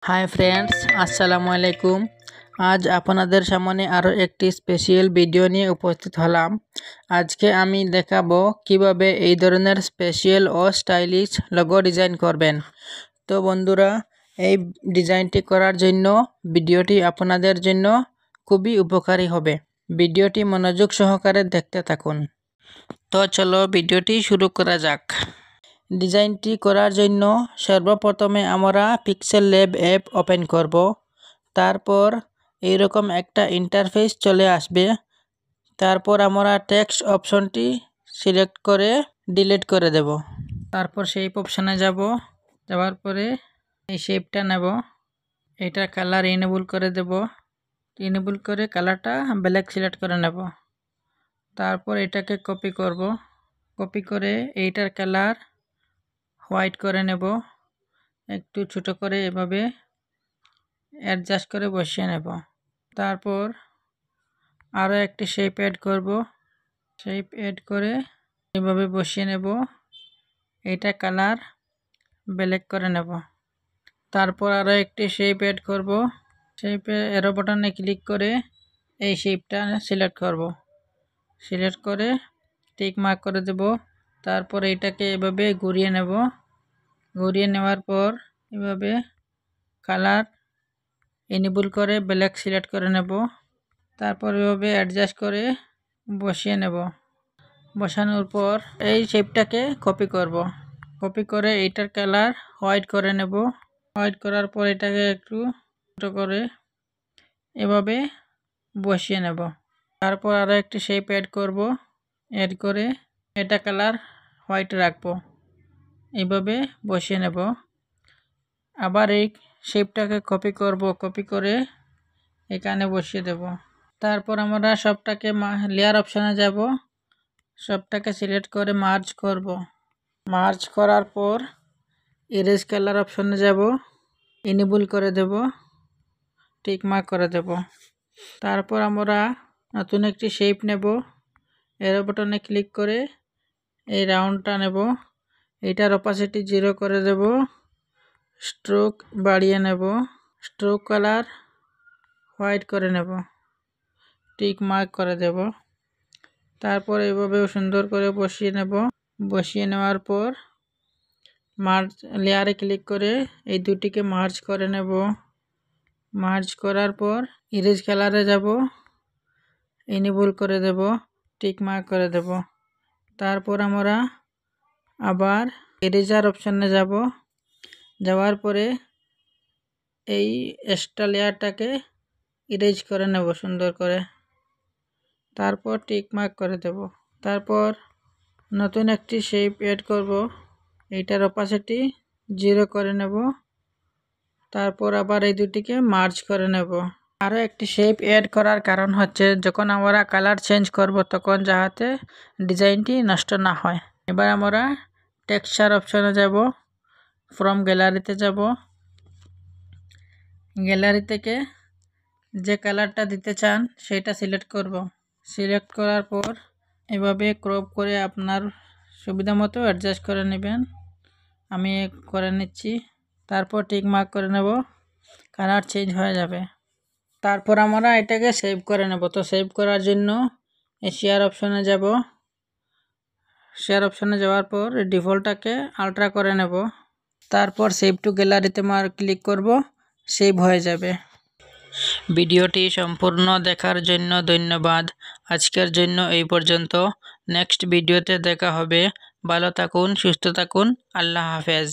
Hi friends, আসসালামু আলাইকুম। আজ আপনাদের সামনে আরও একটি স্পেশাল ভিডিও নিয়ে উপস্থিত হলাম। আজকে আমি দেখাবো কিভাবে এই ধরনের স্পেশাল ও স্টাইলিশ লোগো ডিজাইন করবেন। তো বন্ধুরা, এই ডিজাইনটি করার জন্য ভিডিওটি আপনাদের জন্য খুবই উপকারী হবে। ভিডিওটি মনোযোগ সহকারে দেখতে থাকুন। তো চলো ভিডিওটি শুরু করা যাক। ডিজাইনটি করার জন্য সর্বপ্রথমে আমরা পিক্সেল ল্যাব অ্যাপ ওপেন করব। তারপর এইরকম একটা ইন্টারফেস চলে আসবে। তারপর আমরা টেক্সট অপশনটি সিলেক্ট করে ডিলিট করে দেব। তারপর শেপ অপশানে যাওয়ার পরে এই শেপটা নেব, এটা কালার ইনেবল করে দেব। ইনেবল করে কালারটা ব্ল্যাক সিলেক্ট করে নেব। তারপর এটাকে কপি করব। কপি করে এইটার কালার হোয়াইট করে নেব, একটু ছোট করে এভাবে অ্যাডজাস্ট করে বসিয়ে নেব। তারপর আরও একটি শেপ অ্যাড করব। শেপ অ্যাড করে এভাবে বসিয়ে নেব, এটা কালার ব্ল্যাক করে নেব। তারপর আরও একটি শেপ অ্যাড করব। শেপে এরো বাটনে ক্লিক করে এই শেপটা সিলেক্ট করব। সিলেক্ট করে টিক মার্ক করে দেব। তারপর এটাকে এভাবে ঘুরিয়ে নেব। ঘুরিয়ে নেওয়ার পর এভাবে কালার এনেবল করে ব্ল্যাক সিলেক্ট করে নেব। তারপর এভাবে অ্যাডজাস্ট করে বসিয়ে নেব। বসানোর পর এই শেপটাকে কপি করব। কপি করে এইটার কালার হোয়াইট করে নেব। হোয়াইট করার পর এটাকে একটু ছোটো করে এভাবে বসিয়ে নেব। তারপর আরও একটি শেপ অ্যাড করব। অ্যাড করে এটা কালার হোয়াইট রাখবো, এইভাবে বসিয়ে নেব। আবার এই শেপটাকে কপি করব, কপি করে এখানে বসিয়ে দেব। তারপর আমরা সবটাকে লেয়ার অপশানে যাব। সবটাকে সিলেক্ট করে মার্জ করব। মার্জ করার পর ইরেজ কালার অপশানে যাব, এনেবল করে দেব, টিক মার্ক করে দেব। তারপর আমরা নতুন একটি শেপ নেব। এরো বাটনে ক্লিক করে এই রাউন্ডটা নেব, এটার অপাসিটি 0 করে দেব। স্ট্রোক বাড়িয়ে নেব, স্ট্রোক কালার হোয়াইট করে নেব, টিক মার্ক করে দেব। তারপর এইভাবে সুন্দর করে বসিয়ে নেব। বসিয়ে নেওয়ার পর মার্জ লেয়ারে ক্লিক করে এই দুটিকে মার্জ করে নেব। মার্জ করার পর ইরেজ কালারে যাব, এনেবল করে দেব, টিক মার্ক করে দেব। তারপর আমরা আবার ইরেজার অপশানে যাব। যাওয়ার পরে এই এক্সট্রা লেয়ারটাকে ইরেজ করে নেব সুন্দর করে। তারপর টিক মার্ক করে দেব। তারপর নতুন একটি শেপ অ্যাড করব। এইটার অপাসিটি 0 করে নেব। তারপর আবার এই দুটিকে মার্জ করে নেব। আরও একটি শেপ অ্যাড করার কারণ হচ্ছে যখন আমরা কালার চেঞ্জ করব তখন যাতে ডিজাইনটি নষ্ট না হয়। এবার আমরা টেক্সচার অপশানে যাব। ফ্রম গ্যালারিতে যাব। গ্যালারি থেকে যে কালারটা দিতে চান সেটা সিলেক্ট করব। সিলেক্ট করার পর এভাবে ক্রপ করে আপনার সুবিধা মতো অ্যাডজাস্ট করে নেবেন। আমি করে নিচ্ছি। তারপর টিক মার্ক করে নেব, কালার চেঞ্জ হয়ে যাবে। তারপর আমরা এটাকে সেভ করে নেব। তো সেভ করার জন্য শেয়ার অপশানে যাব। শেয়ার অপশানে যাওয়ার পর ডিফল্টটাকে আলট্রা করে নেব। তারপর সেভ টু গ্যালারিতে ক্লিক করব, সেভ হয়ে যাবে। ভিডিওটি সম্পূর্ণ দেখার জন্য ধন্যবাদ। আজকের জন্য এই পর্যন্ত। নেক্সট ভিডিওতে দেখা হবে। ভালো থাকুন, সুস্থ থাকুন। আল্লাহ হাফেজ।